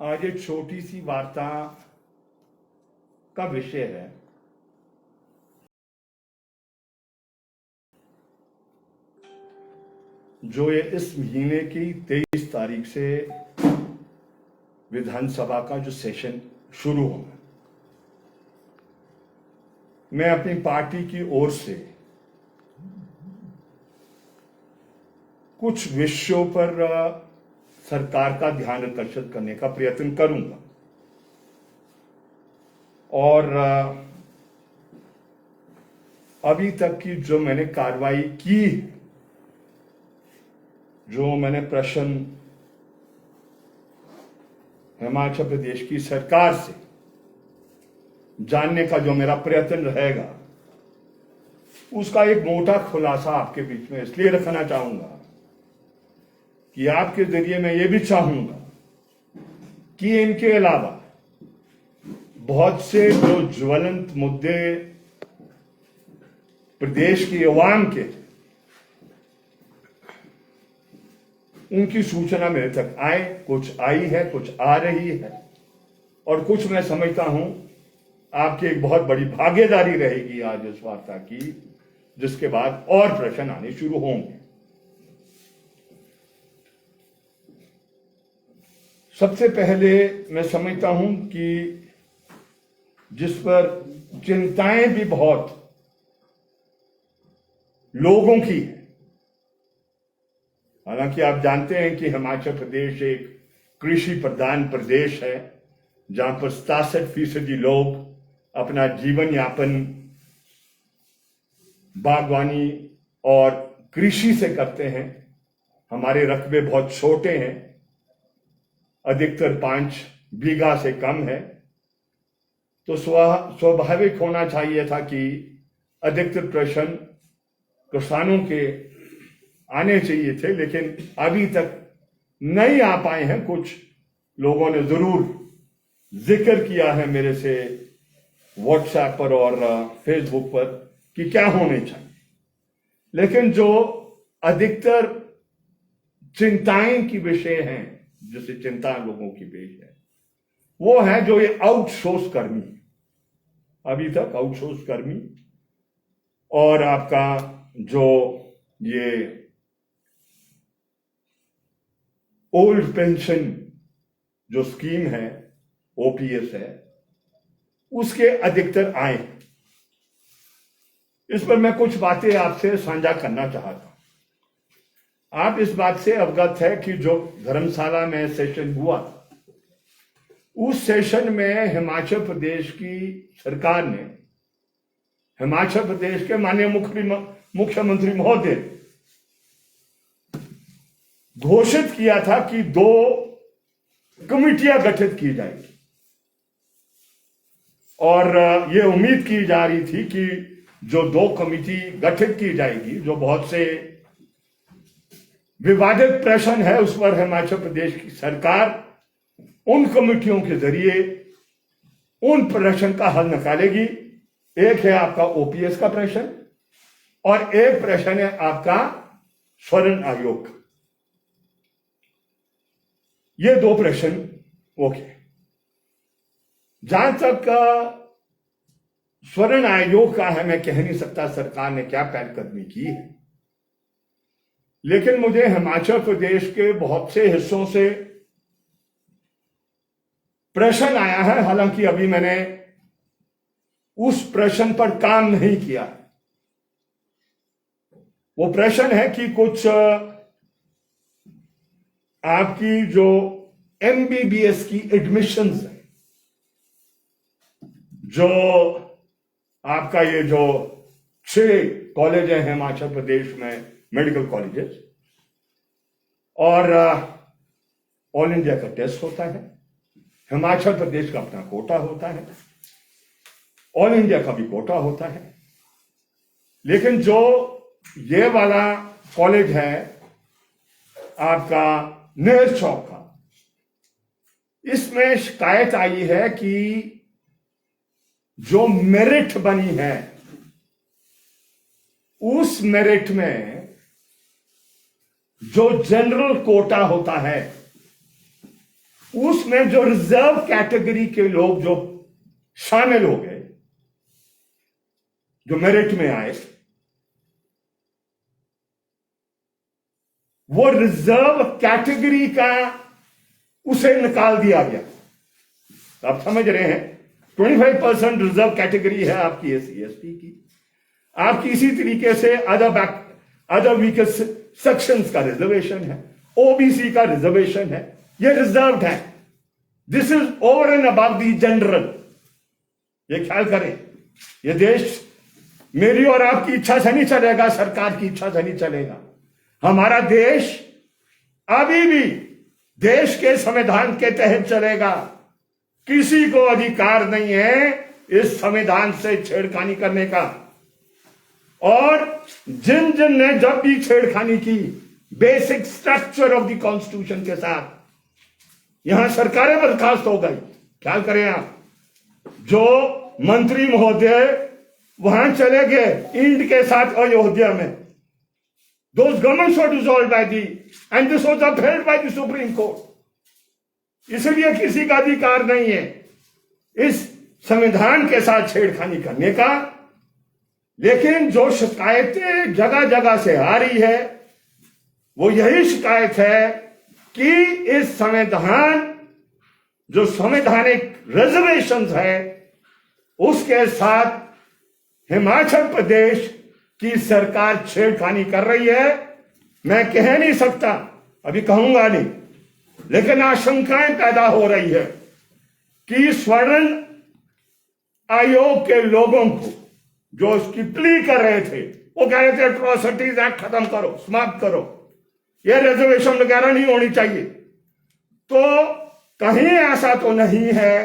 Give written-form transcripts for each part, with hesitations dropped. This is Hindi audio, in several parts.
आज एक छोटी सी वार्ता का विषय है जो ये इस महीने की 23 तारीख से विधानसभा का जो सेशन शुरू होगा। मैं अपनी पार्टी की ओर से कुछ विषयों पर सरकार का ध्यान आकर्षित करने का प्रयत्न करूंगा और अभी तक की जो मैंने कार्रवाई की, जो मैंने प्रश्न हिमाचल प्रदेश की सरकार से जानने का जो मेरा प्रयत्न रहेगा, उसका एक मोटा खुलासा आपके बीच में इसलिए रखना चाहूंगा कि आपके जरिए मैं ये भी चाहूंगा कि इनके अलावा बहुत से जो ज्वलंत मुद्दे प्रदेश की अवाम के, उनकी सूचना मेरे तक आए। कुछ आई है, कुछ आ रही है और कुछ मैं समझता हूं आपकी एक बहुत बड़ी भागीदारी रहेगी आज इस वार्ता की, जिसके बाद और प्रश्न आने शुरू होंगे। सबसे पहले मैं समझता हूं कि जिस पर चिंताएं भी बहुत लोगों की है, हालांकि आप जानते हैं कि हिमाचल प्रदेश एक कृषि प्रधान प्रदेश है, जहां पर 67% लोग अपना जीवन यापन बागवानी और कृषि से करते हैं। हमारे रकबे बहुत छोटे हैं, अधिकतर 5 बीघा से कम है, तो स्वाभाविक होना चाहिए था कि अधिकतर प्रश्न किसानों के आने चाहिए थे, लेकिन अभी तक नहीं आ पाए हैं। कुछ लोगों ने जरूर जिक्र किया है मेरे से व्हाट्सएप पर और फेसबुक पर कि क्या होने चाहिए, लेकिन जो अधिकतर चिंताएं की विषय हैं, जिससे चिंता लोगों की पेश है, वो है जो ये आउटसोर्स कर्मी, अभी तक आउटसोर्स कर्मी और आपका जो ये ओल्ड पेंशन जो स्कीम है, ओपीएस है, उसके अधिकतर आए। इस पर मैं कुछ बातें आपसे साझा करना चाहता हूं। आप इस बात से अवगत है कि जो धर्मशाला में सेशन हुआ, उस सेशन में हिमाचल प्रदेश की सरकार ने हिमाचल प्रदेश के माननीय मुख्यमंत्री महोदय घोषित किया था कि 2 कमिटियां गठित की जाएगी और ये उम्मीद की जा रही थी कि जो 2 कमिटी गठित की जाएगी, जो बहुत से विवादित प्रश्न है उस पर हिमाचल प्रदेश की सरकार उन कमिटियों के जरिए उन प्रश्न का हल निकालेगी। एक है आपका ओपीएस का प्रश्न और एक प्रश्न है आपका स्वर्ण आयोग का। ये 2 प्रश्न ओके। जहां तक स्वर्ण आयोग का है, मैं कह नहीं सकता सरकार ने क्या पहलकदमी की है, लेकिन मुझे हिमाचल प्रदेश के बहुत से हिस्सों से प्रश्न आया है। हालांकि अभी मैंने उस प्रश्न पर काम नहीं किया। वो प्रश्न है कि कुछ आपकी जो एमबीबीएस की एडमिशंस है, जो आपका ये जो 6 कॉलेज है हिमाचल प्रदेश में, मेडिकल कॉलेजेस, और ऑल इंडिया का टेस्ट होता है, हिमाचल प्रदेश का अपना कोटा होता है, ऑल इंडिया का भी कोटा होता है, लेकिन जो ये वाला कॉलेज है आपका नेहरू चौक का, इसमें शिकायत आई है कि जो मेरिट बनी है, उस मेरिट में जो जनरल कोटा होता है उसमें जो रिजर्व कैटेगरी के लोग जो शामिल हो गए, जो मेरिट में आए, वो रिजर्व कैटेगरी का उसे निकाल दिया गया। आप समझ रहे हैं, 25% रिजर्व कैटेगरी है आपकी SC ST की। आपकी इसी तरीके से अदर वीकर सेक्शंस का रिजर्वेशन है, OBC का रिजर्वेशन है, ये रिजर्व्ड है। This is over and above the general. ये ख्याल करें, ये देश मेरी और आपकी इच्छा से नहीं चलेगा, सरकार की इच्छा से नहीं चलेगा। हमारा देश अभी भी देश के संविधान के तहत चलेगा। किसी को अधिकार नहीं है इस संविधान से छेड़खानी करने का। और जिन जिन ने जब भी छेड़खानी की basic structure of the constitution के साथ, यहां सरकारें बर्खास्त हो गई। ख्याल करें आप, जो मंत्री महोदय वहां चले गए इंड के साथ अयोध्या में, those governments were dissolved by and this was upheld by the Supreme Court. इसलिए किसी का अधिकार नहीं है इस संविधान के साथ छेड़खानी करने का। लेकिन जो शिकायतें जगह जगह से आ रही है, वो यही शिकायत है कि इस संविधान, जो संवैधानिक रिजर्वेशंस है, उसके साथ हिमाचल प्रदेश की सरकार छेड़खानी कर रही है। मैं कह नहीं सकता, अभी कहूंगा नहीं, लेकिन आशंकाएं पैदा हो रही है कि स्वर्ण आयोग के लोगों को जो उसकी प्ली कर रहे थे, वो कह रहे थे एट्रोसिटीज एक्ट खत्म करो, समाप्त करो, ये रिजर्वेशन वगैरह नहीं होनी चाहिए। तो कहीं ऐसा तो नहीं है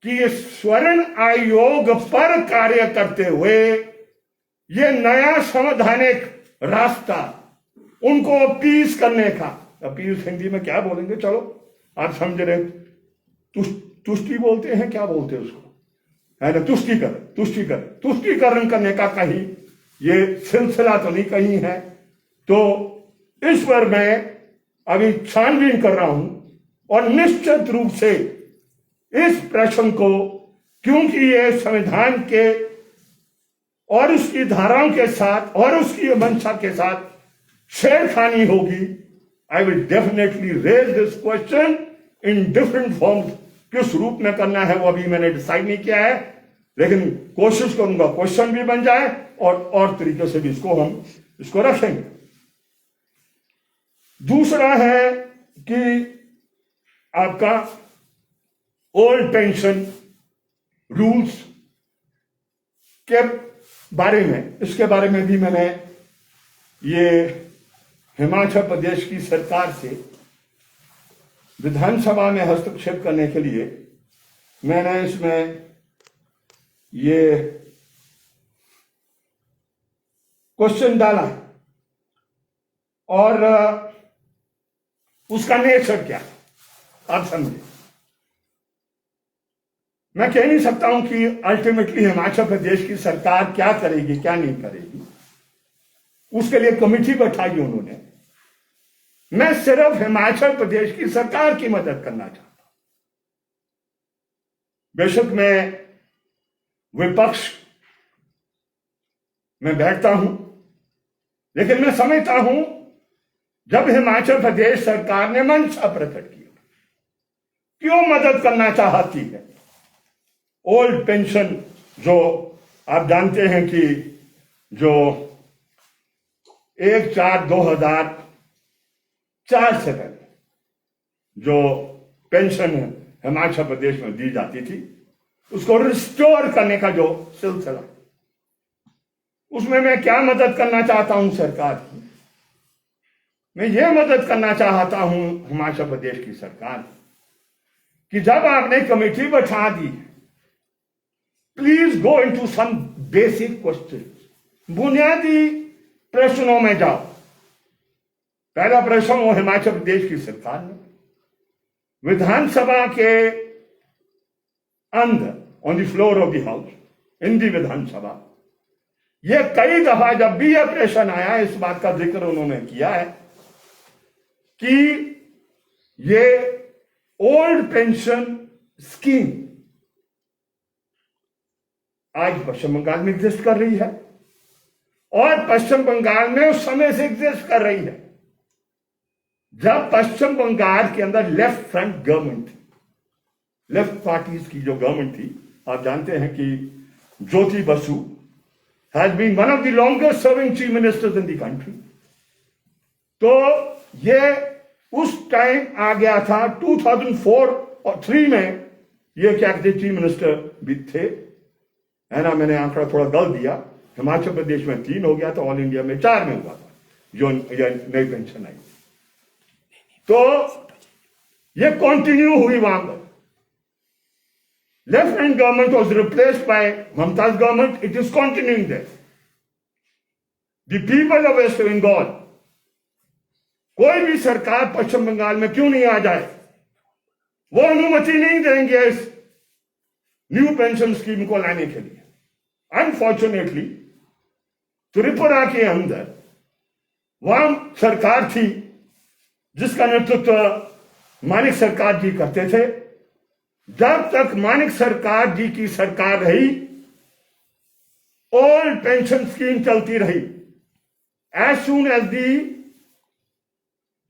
कि स्वर्ण आयोग पर कार्य करते हुए ये नया संवैधानिक रास्ता उनको अपीस करने का, अपीस हिंदी में क्या बोलेंगे, चलो आप समझ रहे, तुष्टि बोलते हैं, क्या बोलते हैं उसको, है ना, तुष्टिकरण करने का कहीं ये सिलसिला तो नहीं कहीं है। तो इस पर मैं अभी छानबीन कर रहा हूं और निश्चित रूप से इस प्रश्न को, क्योंकि ये संविधान के और उसकी धाराओं के साथ और उसकी मंशा के साथ छेड़खानी होगी, I will definitely raise this question in different forms. किस रूप में करना है वो अभी मैंने डिसाइड नहीं किया है, लेकिन कोशिश करूंगा क्वेश्चन भी बन जाए और तरीके से भी इसको रखेंगे। दूसरा है कि आपका ओल्ड पेंशन रूल्स के बारे में, इसके बारे में भी मैंने ये हिमाचल प्रदेश की सरकार से विधानसभा में हस्तक्षेप करने के लिए मैंने इसमें ये क्वेश्चन डाला और उसका नेचर क्या, आप समझे। मैं कह नहीं सकता हूं कि अल्टीमेटली हिमाचल प्रदेश की सरकार क्या करेगी क्या नहीं करेगी, उसके लिए कमेटी बैठाई उन्होंने। मैं सिर्फ हिमाचल प्रदेश की सरकार की मदद करना चाहता हूं। बेशक मैं विपक्ष में बैठता हूं, लेकिन मैं समझता हूं जब हिमाचल प्रदेश सरकार ने मंशा प्रकट की, क्यों मदद करना चाहती है। ओल्ड पेंशन, जो आप जानते हैं कि जो 1/4/2004 से पहले जो पेंशन हिमाचल प्रदेश में दी जाती थी, उसको रिस्टोर करने का जो सिलसिला, उसमें मैं क्या मदद करना चाहता हूं सरकार की। मैं ये मदद करना चाहता हूं हिमाचल प्रदेश की सरकार कि जब आपने कमेटी बैठा दी, please go into some basic question, बुनियादी प्रश्नों में जाओ। पहला प्रश्न वो हिमाचल प्रदेश की सरकार ने विधानसभा के अंदर, on the floor of the house, in the विधानसभा, ये कई दफा जब भी यह प्रश्न आया, इस बात का जिक्र उन्होंने किया है कि ये ओल्ड पेंशन स्कीम आज पश्चिम बंगाल में एग्जिस्ट कर रही है और पश्चिम बंगाल में उस समय से एग्जिस्ट कर रही है जब पश्चिम बंगाल के अंदर लेफ्ट फ्रंट गवर्नमेंट थी, लेफ्ट पार्टीज की जो गवर्नमेंट थी। आप जानते हैं कि Jyoti Basu has been one of the longest serving chief ministers in the country. तो ये उस टाइम आ गया था 2004 और 3 में ये क्या कहते चीफ मिनिस्टर भी थे, है ना। मैंने आंकड़ा थोड़ा गलत दिया, हिमाचल प्रदेश में 3 हो गया था, ऑल इंडिया में 4 में हुआ था जो नई पेंशन आई। तो ये कंटिन्यू हुई वहां पर। Left hand government was replaced by Mamata's government, it is continuing there. The people of West Bengal, कोई भी सरकार पश्चिम बंगाल में क्यों नहीं आ जाए, वो अनुमति नहीं देंगे इस न्यू पेंशन स्कीम को लाने के लिए। अनफॉर्चुनेटली त्रिपुरा के अंदर वहां सरकार थी जिसका नेतृत्व मानिक सरकार जी करते थे। जब तक मानिक सरकार जी की सरकार रही, ओल्ड पेंशन स्कीम चलती रही। As soon as the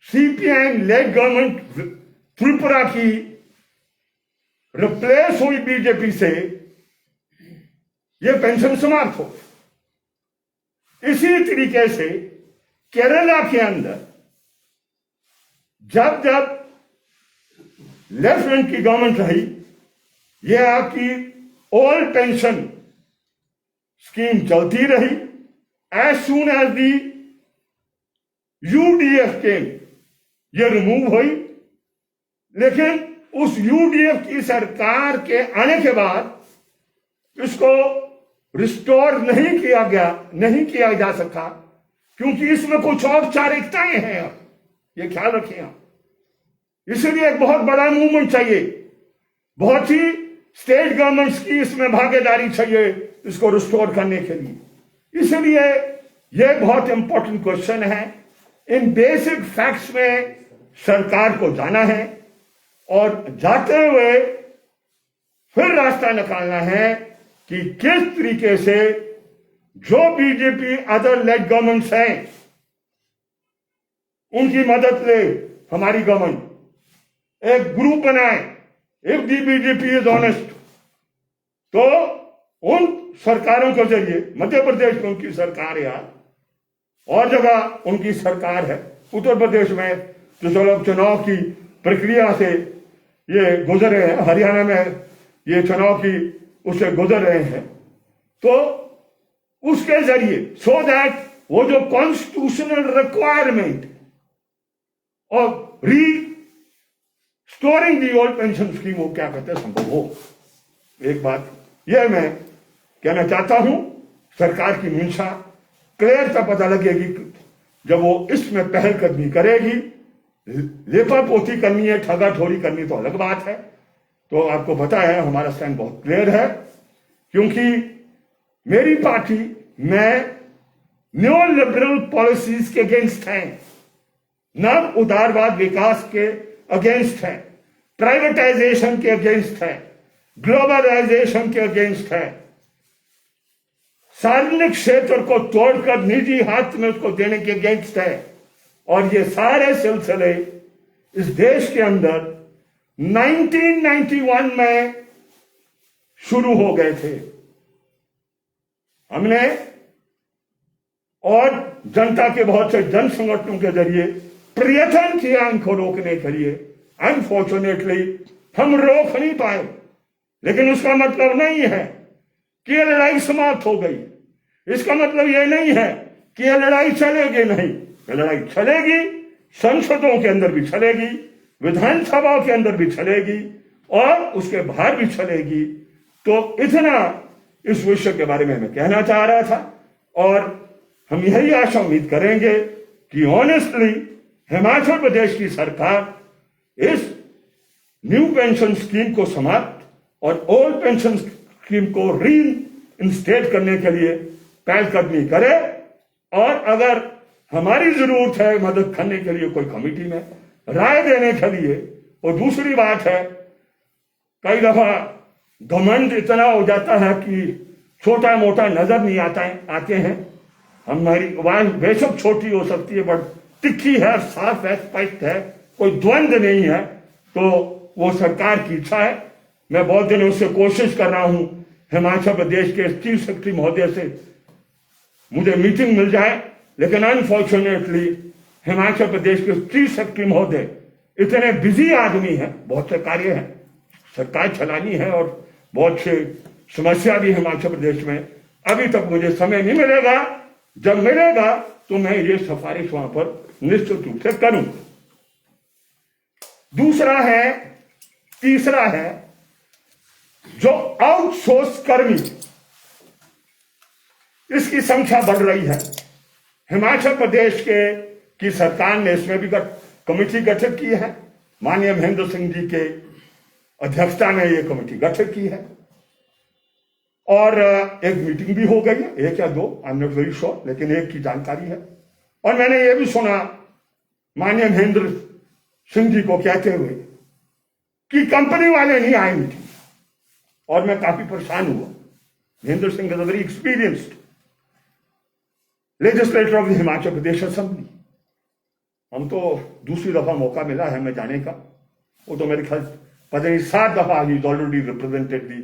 CPI led government Tripura की रिप्लेस हुई बीजेपी से, यह पेंशन समाप्त हो। इसी तरीके से केरला के अंदर जब जब लेफ्ट विंग की गवर्नमेंट रही, यह आपकी ओल्ड पेंशन स्कीम चलती रही। As soon as the UDF came, यह रिमूव हुई। लेकिन उस यूडीएफ की सरकार के आने के बाद इसको रिस्टोर नहीं किया जा सका, क्योंकि इसमें कुछ औपचारिकताएं हैं। ये ख्याल रखें आप। इसलिए एक बहुत बड़ा मूवमेंट चाहिए, बहुत ही स्टेट गवर्नमेंट्स की इसमें भागीदारी चाहिए इसको रिस्टोर करने के लिए। इसलिए यह बहुत इंपॉर्टेंट क्वेश्चन है। इन बेसिक फैक्ट्स में सरकार को जाना है और जाते हुए फिर रास्ता निकालना है कि किस तरीके से जो बीजेपी अदर लेड गवर्नमेंट्स हैं उनकी मदद ले हमारी गवर्नमेंट, एक ग्रुप बनाए। If the BJP is honest, तो उन सरकारों के जरिए, मध्य प्रदेश में उनकी सरकार है, और जगह उनकी सरकार है, उत्तर प्रदेश में जो चुनाव की प्रक्रिया से ये गुजर रहे हैं, हरियाणा में ये चुनाव की उससे गुजर रहे हैं, तो उसके जरिए सो दैट वो जो कॉन्स्टिट्यूशनल रिक्वायरमेंट और storing the old pension scheme, वो क्या कहते हैं, संभव हो। एक बात यह मैं कहना चाहता हूं, सरकार की मंशा क्लियरता पता लगेगी जब वो इसमें पहलकदमी करेगी। लेपा पोती करनी है, ठगा ठोरी करनी तो अलग बात है। तो आपको पता है हमारा स्टैंड बहुत क्लियर है, क्योंकि मेरी पार्टी में न्यू लिबरल पॉलिसीज के अगेंस्ट है, नव उदारवाद विकास के अगेंस्ट है, प्राइवेटाइजेशन के अगेंस्ट है, ग्लोबलाइजेशन के अगेंस्ट है, सार्वजनिक क्षेत्र को तोड़कर निजी हाथ में उसको देने के अगेंस्ट है। और ये सारे सिलसिले इस देश के अंदर 1991 में शुरू हो गए थे। हमने और जनता के बहुत से जन संगठनों के जरिए प्रयत्न किया इनको रोकने के लिए। अनफॉर्चुनेटली हम रोक नहीं पाए, लेकिन उसका मतलब नहीं है कि यह लड़ाई समाप्त हो गई। इसका मतलब यह नहीं है कि यह लड़ाई चलेगी नहीं, यह लड़ाई चलेगी, संसदों के अंदर भी चलेगी, विधानसभा के अंदर भी चलेगी और उसके बाहर भी चलेगी। तो इतना इस विषय के बारे में मैं कहना चाह रहा था, और हम यही आशा उम्मीद करेंगे कि ऑनेस्टली हिमाचल प्रदेश की सरकार इस न्यू पेंशन स्कीम को समाप्त और ओल्ड पेंशन स्कीम को री इंस्टेट करने के लिए पहलकदमी करे। और अगर हमारी जरूरत है मदद करने के लिए कोई कमेटी में राय देने के लिए, और दूसरी बात है, कई दफा घमंड इतना हो जाता है कि छोटा मोटा नजर नहीं आते हैं। हमारी आवाज बेशक छोटी हो सकती है, बट तिखी है, साफ है, स्पष्ट है, कोई द्वंद्व नहीं है। तो वो सरकार की इच्छा है। मैं बहुत दिनों से कोशिश कर रहा हूं हिमाचल प्रदेश के चीफ सेक्रेटरी महोदय से मुझे मीटिंग मिल जाए, लेकिन अनफॉर्चुनेटली हिमाचल प्रदेश के चीफ सेक्रेटरी महोदय इतने बिजी आदमी हैं, बहुत से कार्य हैं, सरकार चलानी है और बहुत से समस्या भी हिमाचल प्रदेश में। अभी तक मुझे समय नहीं मिलेगा, जब मिलेगा तो मैं ये सिफारिश वहां पर निश्चित रूप से करूं। तीसरा है जो आउटसोर्स कर्मी, इसकी संख्या बढ़ रही है। हिमाचल प्रदेश की सरकार ने इसमें भी कमेटी गठित की है। माननीय महेंद्र सिंह जी के अध्यक्षता में ये कमेटी गठित की है और एक मीटिंग भी हो गई है, एक या दो, I am not very sure, लेकिन एक की जानकारी है। और मैंने ये भी सुना माननीय महेंद्र सिंह जी को कहते हुए कि कंपनी वाले नहीं आए मीटिंग, और मैं काफी परेशान हुआ। Mahendra Singh is a very experienced legislator of the Himachal Pradesh assembly. हम तो दूसरी दफा मौका मिला है हमें जाने का, वो तो मेरे ख्याल पता नहीं 7 दफा ही ऑलरेडी रिप्रेजेंटेड दी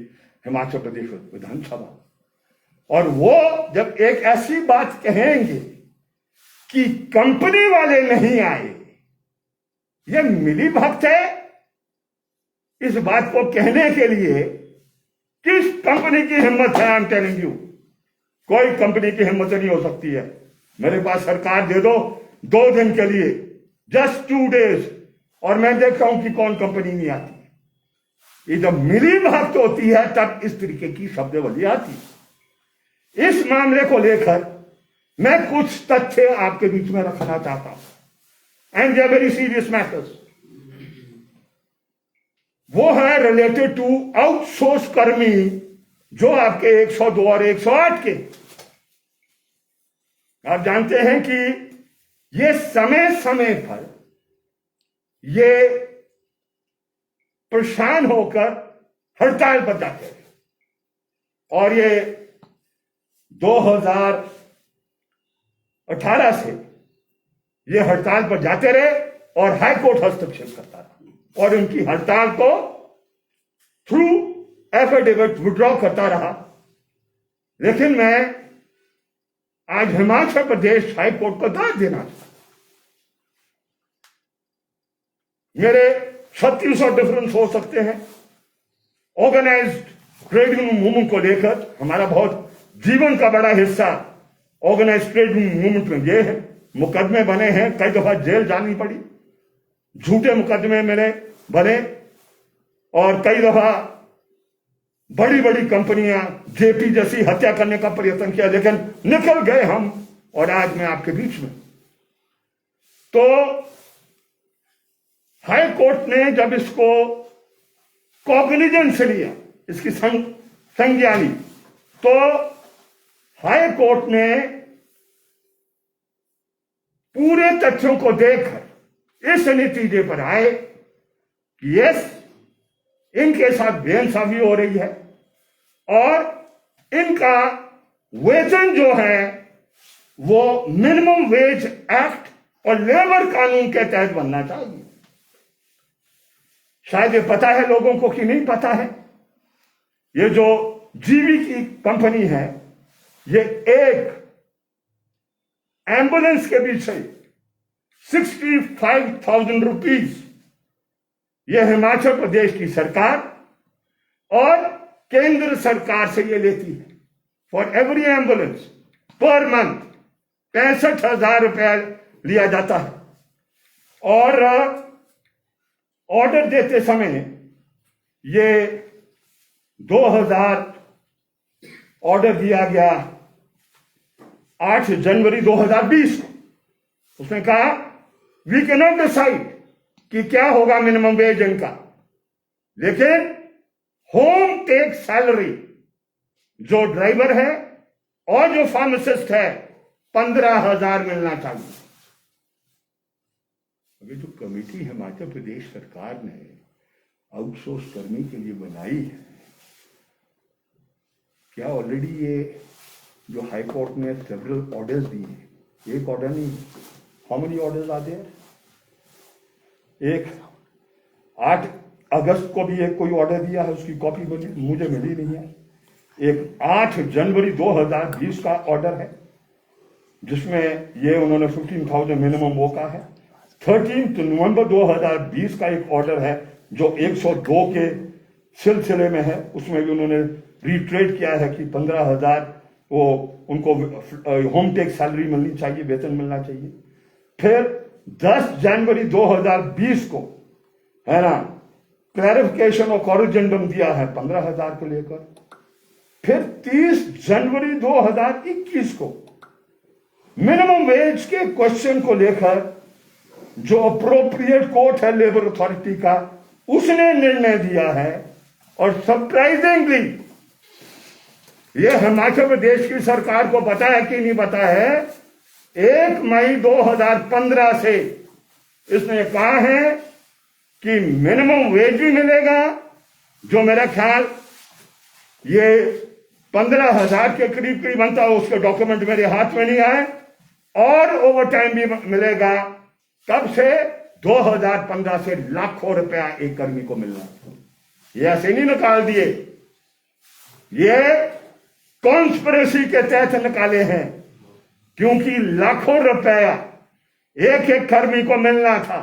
हिमाचल प्रदेश विधानसभा। और वो जब एक ऐसी बात कहेंगे कि कंपनी वाले नहीं आए, ये मिली भक्त है। इस बात को कहने के लिए किस कंपनी की हिम्मत है? आई एम टेलिंग यू, कोई कंपनी की हिम्मत नहीं हो सकती है। मेरे पास सरकार दे दो 2 दिन के लिए, जस्ट 2 days, और मैं देखता हूं कि कौन कंपनी नहीं आती। ये जब मिली भक्त होती है तब इस तरीके की शब्दावली आती। इस मामले को लेकर मैं कुछ तथ्य आपके बीच में रखना चाहता हूं, and they are very serious matters. वो है रिलेटेड टू आउटसोर्स कर्मी जो आपके 102 और 108 के। आप जानते हैं कि ये समय समय पर ये परेशान होकर हड़ताल पर जाते हैं, और ये 2018 से ये हड़ताल पर जाते रहे और हाई कोर्ट हस्तक्षेप करता रहा और उनकी हड़ताल को थ्रू एफिडेविट विड्रॉ करता रहा। लेकिन मैं आज हिमाचल प्रदेश हाई कोर्ट को दाद देना चाहता। मेरे 3600 डिफरेंस हो सकते हैं। ऑर्गेनाइज्ड ट्रेड यूनियन मूवमेंट को लेकर हमारा बहुत जीवन का बड़ा हिस्सा ऑर्गेनाइज्ड ट्रेड यूनियन मूवमेंट में ये है। मुकदमे बने हैं, कई दफा जेल जानी पड़ी, झूठे मुकदमे मेरे बने, और कई दफा बड़ी बड़ी कंपनियां जेपी जैसी हत्या करने का प्रयत्न किया, लेकिन निकल गए हम, और आज मैं आपके बीच में। तो हाई कोर्ट ने जब इसको कॉग्निजेंस से लिया, इसकी संज्ञा ली, तो हाई कोर्ट ने पूरे तथ्यों को देखकर इस नतीजे पर आए कि यस, इनके साथ बेइंसाफी हो रही है और इनका वेतन जो है वो मिनिमम वेज एक्ट और लेबर कानून के तहत बनना चाहिए। शायद ये पता है लोगों को कि नहीं पता है। ये जो जीवी की कंपनी है, ये एक एम्बुलेंस के पीछे 65,000 रुपीज ये हिमाचल प्रदेश की सरकार और केंद्र सरकार से ये लेती है for every ambulance per month. 65,000 रुपया लिया जाता है, और ऑर्डर देते समय ये 2000 ऑर्डर दिया गया 8 जनवरी 2020 को। उसने कहा वी कैन नॉट डिसाइड कि क्या होगा मिनिमम वेज इनका, लेकिन होम टेक सैलरी जो ड्राइवर है और जो फार्मासिस्ट है 15,000 मिलना चाहिए। अभी तो कमेटी हिमाचल प्रदेश सरकार ने आउटसोर्स कर्मी के लिए बनाई है, क्या ऑलरेडी ये जो हाई कोर्ट ने सेवरल ऑर्डर्स दिए हैं, एक ऑर्डर नहीं, how many orders are there? एक 8 अगस्त को भी एक कोई ऑर्डर दिया है, उसकी कॉपी मुझे मिली नहीं है। एक 8 जनवरी 2020 का ऑर्डर है जिसमें ये उन्होंने 15,000 मिनिमम वो का है। 13 नवंबर 2020 का एक ऑर्डर है जो 102 के सिलसिले में है, उसमें भी उन्होंने रिट्रेट किया है कि 15,000 वो उनको होम टेक सैलरी मिलनी चाहिए, वेतन मिलना चाहिए। फिर 10 जनवरी 2020 को है ना क्लैरिफिकेशन और कॉरिजेंडम दिया है 15,000 को लेकर। फिर 30 जनवरी 2021 को मिनिमम वेज के क्वेश्चन को लेकर जो अप्रोप्रिएट कोर्ट है लेबर अथॉरिटी का, उसने निर्णय दिया है। और सरप्राइजिंगली ये हिमाचल प्रदेश की सरकार को पता है कि नहीं पता है, 1 मई 2015 से इसने कहा है कि मिनिमम वेज भी मिलेगा, जो मेरा ख्याल ये 15,000 के करीब करीब बनता है, उसके डॉक्यूमेंट मेरे हाथ में नहीं आए, और ओवर टाइम भी मिलेगा। कब से? 2015 से लाखों रुपया एक कर्मी को मिलना। ये ऐसे नहीं निकाल दिए, ये कॉन्स्पिरेसी के तहत निकाले हैं, क्योंकि लाखों रुपया एक एक कर्मी को मिलना था।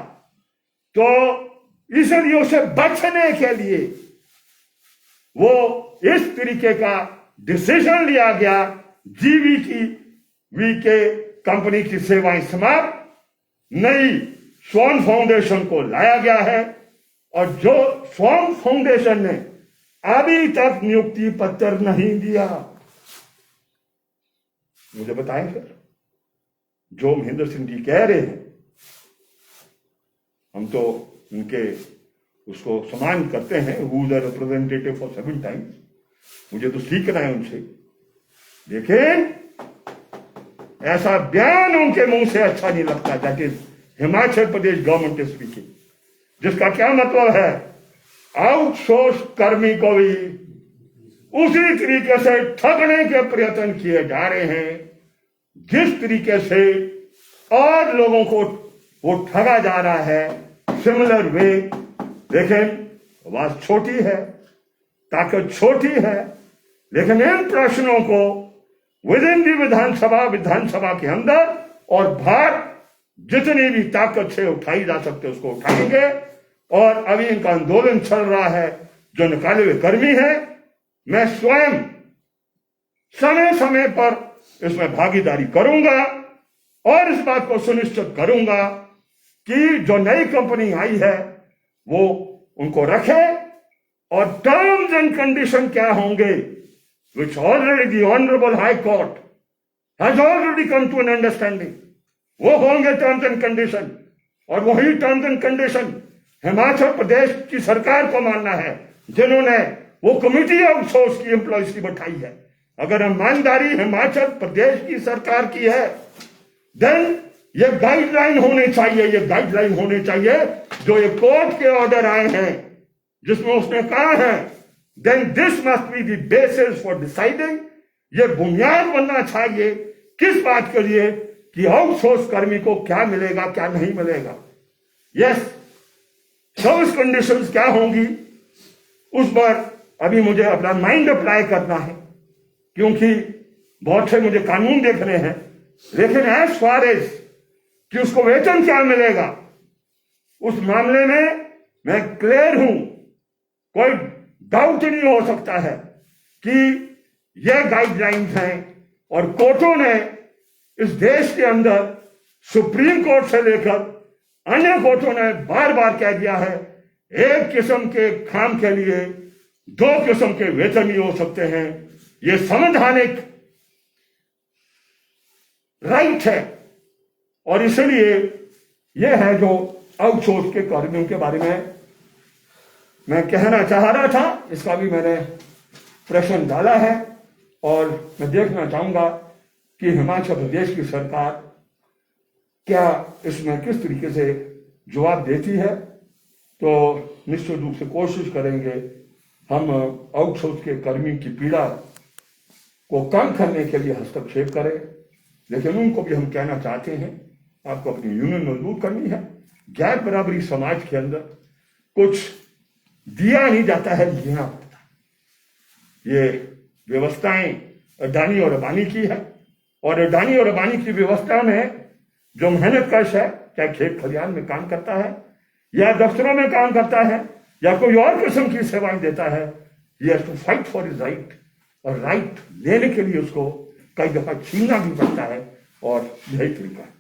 तो इसलिए उसे बचने के लिए वो इस तरीके का डिसीजन लिया गया। GVK के कंपनी की सेवाएं समाप्त, नई स्वर्ण फाउंडेशन को लाया गया है, और जो स्वर्ण फाउंडेशन ने अभी तक नियुक्ति पत्र नहीं दिया। मुझे बताएं फिर, जो महेंद्र सिंह जी कह रहे हैं, हम तो उनके उसको सम्मान करते हैं, who is the representative for 7 times, मुझे तो सीखना है उनसे। लेकिन ऐसा बयान उनके मुंह से अच्छा नहीं लगता, that is Himachal Pradesh government is speaking, जिसका क्या मतलब है, आउटसोर्स कर्मी को भी उसी तरीके से ठगने के प्रयत्न किए जा रहे हैं जिस तरीके से और लोगों को वो ठगा जा रहा है, सिमिलर वे। लेकिन आवाज छोटी है, ताकत छोटी है, लेकिन इन प्रश्नों को विदिन दी विधानसभा के अंदर और बाहर जितनी भी ताकत से उठाई जा सकते उसको उठाएंगे। और अभी इनका आंदोलन चल रहा है, जो निकाले हुए कर्मी है, मैं स्वयं समय समय पर इसमें भागीदारी करूंगा और इस बात को सुनिश्चित करूंगा कि जो नई कंपनी आई है वो उनको रखे, और टर्म्स एंड कंडीशन क्या होंगे, which already the Honorable High Court has already come to an understanding, वो होंगे टर्म्स एंड कंडीशन। और वही terms and condition Himachal Pradesh की सरकार को मानना है, जिन्होंने वो कमिटी आउटसोर्स की एम्प्लॉयज की बैठाई है। अगर ईमानदारी हिमाचल प्रदेश की सरकार की है, देन ये गाइडलाइन होने चाहिए, ये गाइडलाइन होने चाहिए जो ये कोर्ट के ऑर्डर आए हैं, जिसमें उसने कहा है, then this must be the basis for deciding, ये बुनियाद बनना चाहिए किस बात के लिए कि आउटसोर्स कर्मी को क्या मिलेगा क्या नहीं मिलेगा। यस, सर्विस कंडीशंस क्या होंगी उस पर अभी मुझे अपना माइंड अप्लाई करना है, क्योंकि बहुत से मुझे कानून देखने हैं। लेकिन एज फार एज कि उसको वेतन क्या मिलेगा, उस मामले में मैं क्लियर हूं, कोई डाउट नहीं हो सकता है कि यह गाइडलाइंस हैं। और कोर्टों ने इस देश के अंदर सुप्रीम कोर्ट से लेकर अन्य कोर्टों ने बार बार कह दिया है, एक किस्म के काम के लिए 2 किस्म के वेतन ही हो सकते हैं। ये संवैधानिक राइट है, और इसलिए यह है जो आउटसोर्स के कर्मियों के बारे में मैं कहना चाह रहा था। इसका भी मैंने प्रश्न डाला है, और मैं देखना चाहूंगा कि हिमाचल प्रदेश की सरकार क्या इसमें किस तरीके से जवाब देती है तो निश्चित रूप से कोशिश करेंगे हम आउटसोर्स के कर्मी की पीड़ा को कम करने के लिए हस्तक्षेप करें। लेकिन उनको भी हम कहना चाहते हैं, आपको अपनी यूनियन मजबूत करनी है। गैर बराबरी समाज के अंदर कुछ दिया नहीं जाता है, लेना पड़ता है। ये व्यवस्थाएं अडानी और अंबानी की है, और अडानी और अंबानी की व्यवस्था में जो मेहनत कश है, चाहे खेत खलिहान में काम करता है या दफ्तरों में काम करता है या कोई और किस्म की सेवाएं देता है, he has to fight for his right. और राइट लेने के लिए उसको कई दफा छीनना भी पड़ता है, और यही तरीका है।